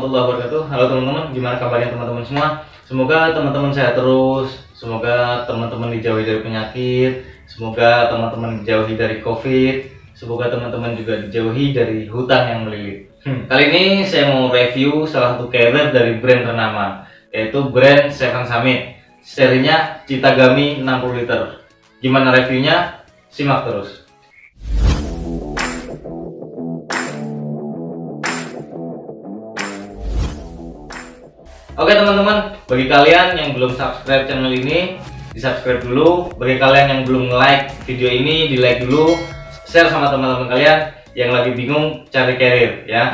warahmatullahi wabarakatuh. Halo teman-teman, gimana kabarnya teman-teman semua? Semoga teman-teman sehat terus. Semoga teman-teman dijauhi dari penyakit. Semoga teman-teman dijauhi dari COVID. Semoga teman-teman juga dijauhi dari hutang yang melilit. Kali ini saya mau review salah satu carrier dari brand ternama, yaitu brand Seven Summit. Serinya Chitagami 60 liter. Gimana reviewnya? Simak terus. Oke teman-teman, bagi kalian yang belum subscribe channel ini, di subscribe dulu. Bagi kalian yang belum like video ini, di like dulu. Share sama teman-teman kalian yang lagi bingung cari carrier ya.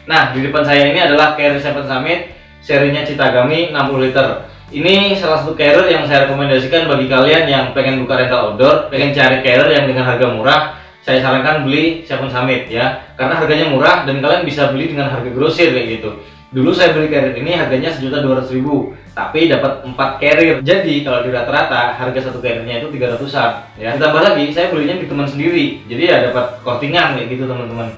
Nah, di depan saya ini adalah carrier Seven Summit serinya Chitagami 60 liter. Ini salah satu carrier yang saya rekomendasikan bagi kalian yang pengen buka rental outdoor, pengen cari carrier yang dengan harga murah. Saya sarankan beli Seven Summit ya, karena harganya murah dan kalian bisa beli dengan harga grosir kayak gitu. Dulu saya beli carrier ini harganya 1.200.000, tapi dapat 4 carrier. Jadi kalau di rata-rata harga satu carriernya itu 300-an ya. Ditambah lagi saya belinya di teman sendiri, jadi ya dapat kortingan kayak gitu teman-teman.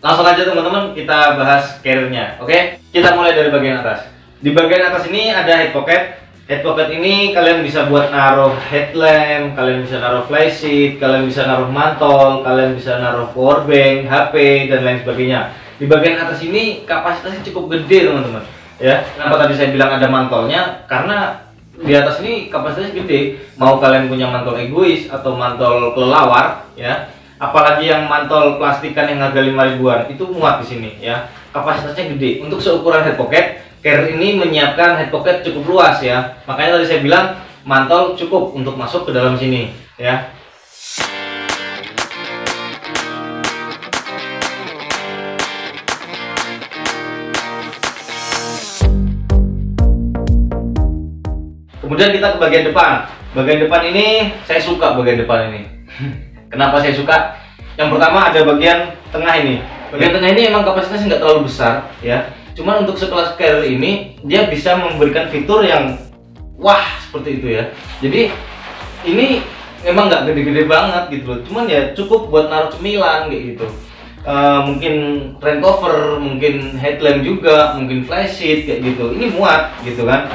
Langsung aja teman-teman kita bahas carriernya. Oke, kita mulai dari bagian atas. Di bagian atas ini ada head pocket. Head pocket ini kalian bisa buat naruh headlamp, kalian bisa naruh flashlight, kalian bisa naruh mantol, kalian bisa naruh power bank, HP dan lain sebagainya. Di bagian atas ini kapasitasnya cukup gede teman-teman. Ya, kenapa tadi saya bilang ada mantolnya? Karena di atas ini kapasitasnya gede. Mau kalian punya mantol egois atau mantol kelelawar, ya. Apalagi yang mantol plastikan yang harga 5 ribuan itu muat di sini ya. Kapasitasnya gede. Untuk seukuran head pocket, carrier ini menyiapkan head pocket cukup luas ya. Makanya tadi saya bilang mantol cukup untuk masuk ke dalam sini ya. Kemudian kita ke bagian depan. Bagian depan ini saya suka bagian depan ini. Kenapa saya suka? Yang pertama ada bagian tengah ini. Bagian tengah ini emang kapasitasnya nggak terlalu besar ya. Cuman untuk sekelas carrier ini dia bisa memberikan fitur yang wah seperti itu ya. Jadi ini memang nggak gede-gede banget gitu loh. Cuman ya cukup buat naruh cemilan kayak gitu. Mungkin rain cover, mungkin headlamp juga, mungkin flashlight kayak gitu. Ini muat gitu kan.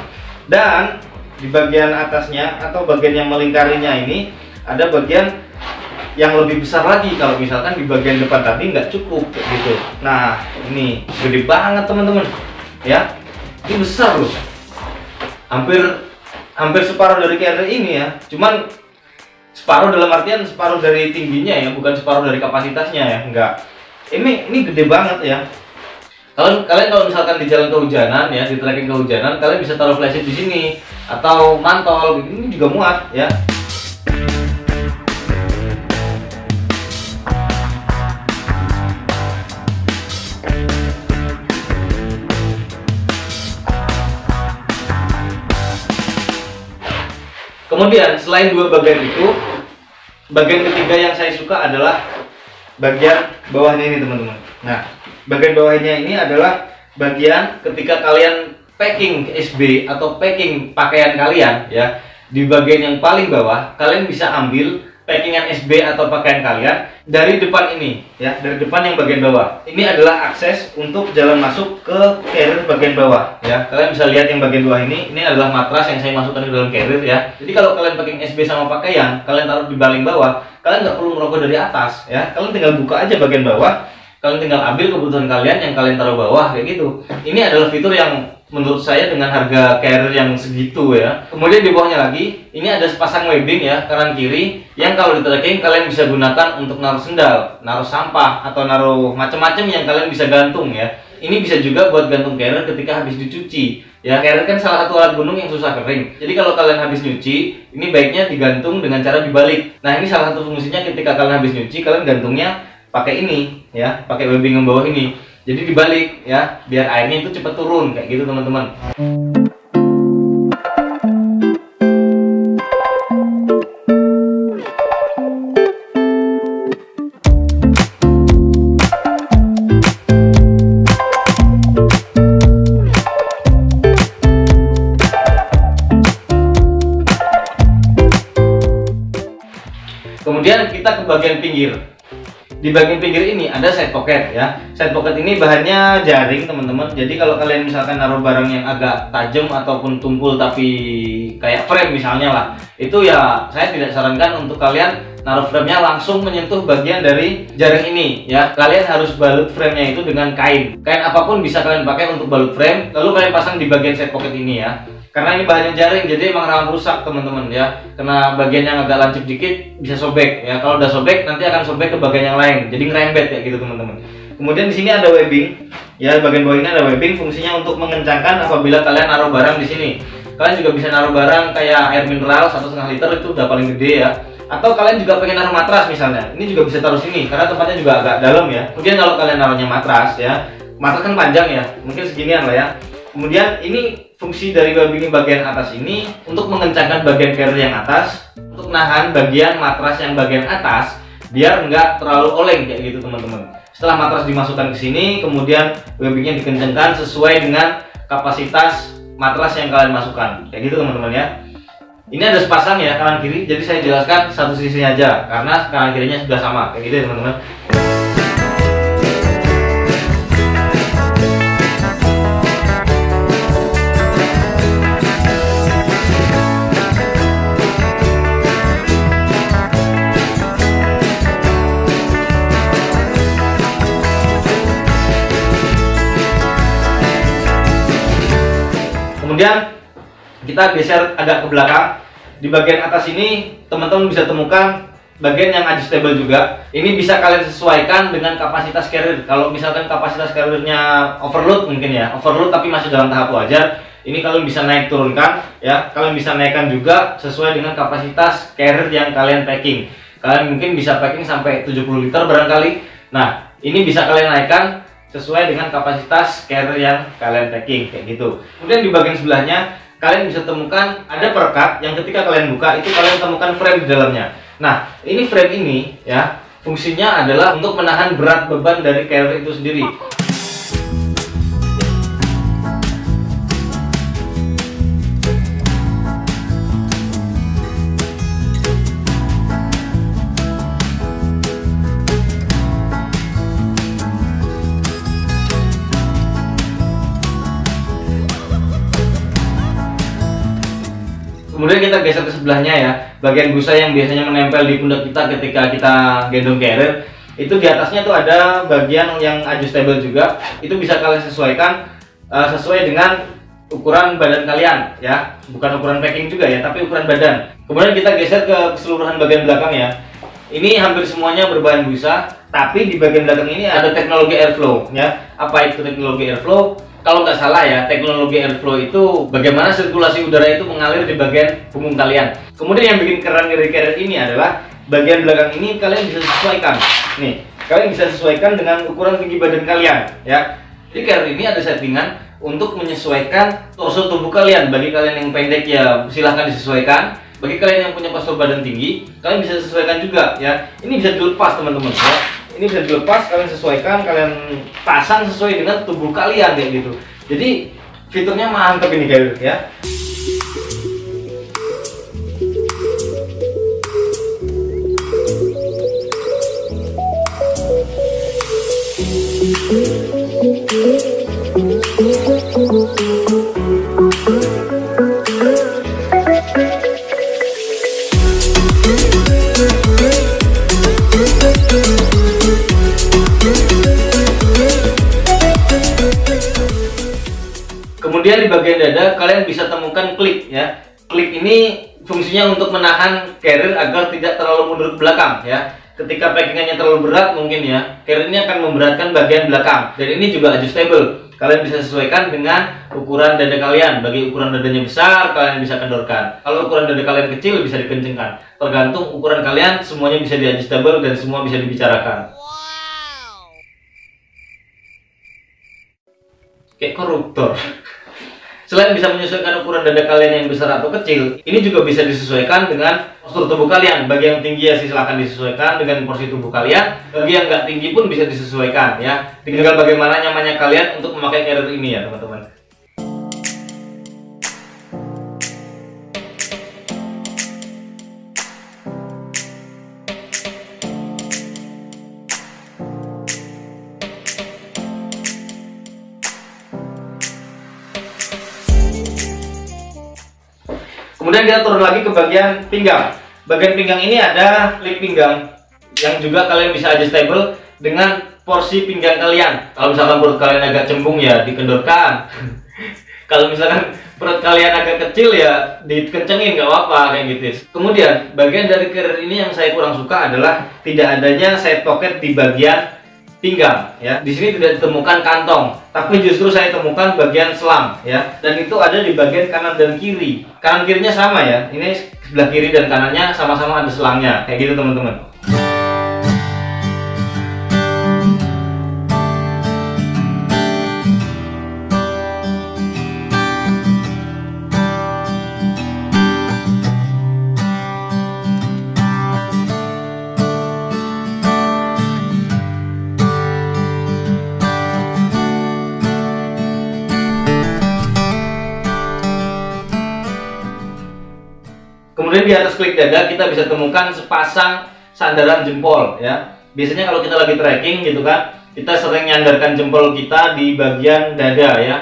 Dan di bagian atasnya atau bagian yang melingkarinya ini ada bagian yang lebih besar lagi. Kalau misalkan di bagian depan tadi nggak cukup gitu. Nah ini gede banget teman-teman ya. Ini besar loh, hampir separuh dari carrier ini ya. Cuman separuh dalam artian separuh dari tingginya ya, bukan separuh dari kapasitasnya ya. Enggak, ini gede banget ya. Kalian kalau misalkan di jalan kehujanan ya, di trekking kehujanan, kalian bisa taruh flashlight di sini atau mantol. Ini juga muat ya. Kemudian selain dua bagian itu, bagian ketiga yang saya suka adalah bagian bawahnya ini teman-teman. Nah, bagian bawahnya ini adalah bagian ketika kalian packing SB atau packing pakaian kalian ya. Di bagian yang paling bawah kalian bisa ambil packingan SB atau pakaian kalian dari depan ini ya, dari depan yang bagian bawah. Ini adalah akses untuk jalan masuk ke carrier bagian bawah ya. Kalian bisa lihat yang bagian bawah ini adalah matras yang saya masukkan ke dalam carrier ya. Jadi kalau kalian packing SB sama pakaian, kalian taruh di paling bawah, kalian nggak perlu merogoh dari atas ya. Kalian tinggal buka aja bagian bawah, kalian tinggal ambil kebutuhan kalian yang kalian taruh bawah kayak gitu. Ini adalah fitur yang menurut saya dengan harga carrier yang segitu ya. Kemudian di bawahnya lagi, ini ada sepasang webbing ya, kanan kiri, yang kalau di trekking kalian bisa gunakan untuk naruh sendal, naruh sampah, atau naruh macam-macam yang kalian bisa gantung ya. Ini bisa juga buat gantung carrier ketika habis dicuci. Ya, carrier kan salah satu alat gunung yang susah kering. Jadi kalau kalian habis nyuci, ini baiknya digantung dengan cara dibalik. Nah, ini salah satu fungsinya ketika kalian habis nyuci, kalian gantungnya pakai ini ya, pakai webbing yang bawah ini. Jadi dibalik ya, biar airnya itu cepat turun kayak gitu teman-teman. Kemudian kita ke bagian pinggir. Di bagian pinggir ini ada side pocket ya. Side pocket ini bahannya jaring teman-teman. Jadi kalau kalian misalkan naruh barang yang agak tajam ataupun tumpul tapi kayak frame misalnya lah, itu ya saya tidak sarankan untuk kalian naruh frame-nya langsung menyentuh bagian dari jaring ini ya. Kalian harus balut frame-nya itu dengan kain. Kain apapun bisa kalian pakai untuk balut frame, lalu kalian pasang di bagian side pocket ini ya. Karena ini bahannya jaring, jadi emang rawan rusak teman-teman ya. Kena bagian yang agak lancip dikit bisa sobek ya. Kalau udah sobek nanti akan sobek ke bagian yang lain, jadi ngerembet ya gitu teman-teman. Kemudian di sini ada webbing ya, bagian bawah ini ada webbing, fungsinya untuk mengencangkan apabila kalian naruh barang di sini. Kalian juga bisa naruh barang kayak air mineral 1,5 liter, itu udah paling gede ya. Atau kalian juga pengen naruh matras misalnya, ini juga bisa taruh sini karena tempatnya juga agak dalam ya. Kemudian kalau kalian naruhnya matras ya, matras kan panjang ya, mungkin seginian lah ya. Kemudian ini fungsi dari webbing bagian atas ini untuk mengencangkan bagian carrier yang atas, untuk nahan bagian matras yang bagian atas biar nggak terlalu oleng kayak gitu teman-teman. Setelah matras dimasukkan ke sini, kemudian webbingnya dikencangkan sesuai dengan kapasitas matras yang kalian masukkan kayak gitu teman-teman ya. Ini ada sepasang ya kanan kiri, jadi saya jelaskan satu sisinya aja karena kanan kirinya sudah sama kayak gitu ya teman-teman. Kemudian kita geser agak ke belakang. Di bagian atas ini teman-teman bisa temukan bagian yang adjustable juga. Ini bisa kalian sesuaikan dengan kapasitas carrier. Kalau misalkan kapasitas carriernya overload mungkin ya, overload tapi masih dalam tahap wajar, ini kalian bisa naik turunkan ya. Kalian bisa naikkan juga sesuai dengan kapasitas carrier yang kalian packing. Kalian mungkin bisa packing sampai 70 liter barangkali. Nah, ini bisa kalian naikkan sesuai dengan kapasitas carrier yang kalian packing kayak gitu. Kemudian di bagian sebelahnya kalian bisa temukan ada perekat yang ketika kalian buka itu kalian temukan frame di dalamnya. Nah, ini frame ini ya, fungsinya adalah untuk menahan berat beban dari carrier itu sendiri. Kemudian kita geser ke sebelahnya ya, bagian busa yang biasanya menempel di pundak kita ketika kita gendong carrier, itu di atasnya tuh ada bagian yang adjustable juga. Itu bisa kalian sesuaikan sesuai dengan ukuran badan kalian ya, bukan ukuran packing juga ya, tapi ukuran badan. Kemudian kita geser ke keseluruhan bagian belakang ya. Ini hampir semuanya berbahan busa, tapi di bagian belakang ini ada teknologi airflow ya. Apa itu teknologi airflow? Kalau nggak salah ya, teknologi airflow itu bagaimana sirkulasi udara itu mengalir di bagian punggung kalian. Kemudian yang bikin keren dari carrier ini adalah bagian belakang ini kalian bisa sesuaikan. Nih, kalian bisa sesuaikan dengan ukuran tinggi badan kalian ya. Jadi carrier ini ada settingan untuk menyesuaikan torso tubuh kalian. Bagi kalian yang pendek ya silahkan disesuaikan. Bagi kalian yang punya postur badan tinggi, kalian bisa sesuaikan juga ya. Ini bisa dilepas teman-teman ya. Ini bisa dilepas, kalian sesuaikan, kalian pasang sesuai dengan tubuh kalian kayak gitu. Jadi fiturnya mantap ini carrier ya. Kemudian di bagian dada kalian bisa temukan klik ya. Klik ini fungsinya untuk menahan carrier agar tidak terlalu mundur ke belakang ya. Ketika packingannya terlalu berat mungkin ya, carrier ini akan memberatkan bagian belakang. Dan ini juga adjustable. Kalian bisa sesuaikan dengan ukuran dada kalian. Bagi ukuran dadanya besar, kalian bisa kendorkan. Kalau ukuran dada kalian kecil, bisa dikencengkan. Tergantung ukuran kalian, semuanya bisa di-adjustable dan semua bisa dibicarakan. Kayak koruptor. Selain bisa menyesuaikan ukuran dada kalian yang besar atau kecil, ini juga bisa disesuaikan dengan postur tubuh kalian. Bagi yang tinggi ya silahkan disesuaikan dengan porsi tubuh kalian. Bagi yang nggak tinggi pun bisa disesuaikan ya. Tinggal bagaimana nyamannya kalian untuk memakai carrier ini ya teman-teman. Kemudian kita turun lagi ke bagian pinggang. Bagian pinggang ini ada lip pinggang yang juga kalian bisa adjustable dengan porsi pinggang kalian. Kalau misalkan perut kalian agak cembung ya dikendorkan. Kalau misalkan perut kalian agak kecil ya dikencengin, nggak apa-apa kayak gitu. Kemudian bagian dari carrier ini yang saya kurang suka adalah tidak adanya side pocket di bagian pinggang ya. Di sini tidak ditemukan kantong, tapi justru saya temukan bagian selang ya. Dan itu ada di bagian kanan dan kiri. Kanan kirinya sama ya. Ini sebelah kiri dan kanannya sama-sama ada selangnya. Kayak gitu teman-teman. Kemudian di atas klik dada kita bisa temukan sepasang sandaran jempol ya. Biasanya kalau kita lagi trekking gitu kan, kita sering nyandarkan jempol kita di bagian dada ya.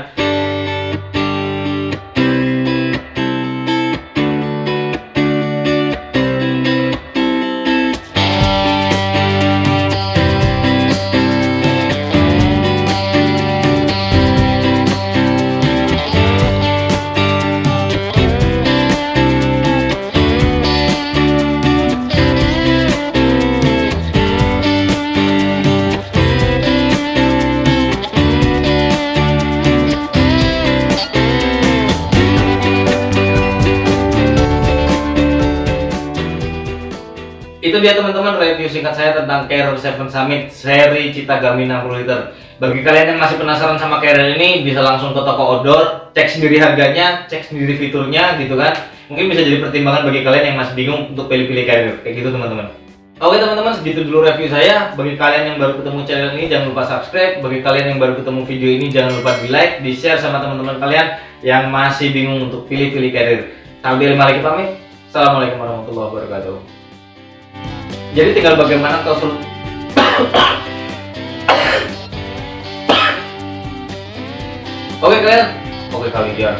Itu dia teman-teman review singkat saya tentang Carrier 7 Summit seri Chitagami 60 liter. Bagi kalian yang masih penasaran sama carrier ini, bisa langsung ke toko outdoor, cek sendiri harganya, cek sendiri fiturnya gitu kan. Mungkin bisa jadi pertimbangan bagi kalian yang masih bingung untuk pilih-pilih carrier kayak gitu teman-teman. Oke teman-teman, segitu dulu review saya. Bagi kalian yang baru ketemu channel ini, jangan lupa subscribe. Bagi kalian yang baru ketemu video ini, jangan lupa di like, di share sama teman-teman kalian yang masih bingung untuk pilih-pilih carrier. Sambil lagi pamit. Assalamualaikum warahmatullahi wabarakatuh. Jadi tinggal bagaimana kau Oke kalian, oke kalian.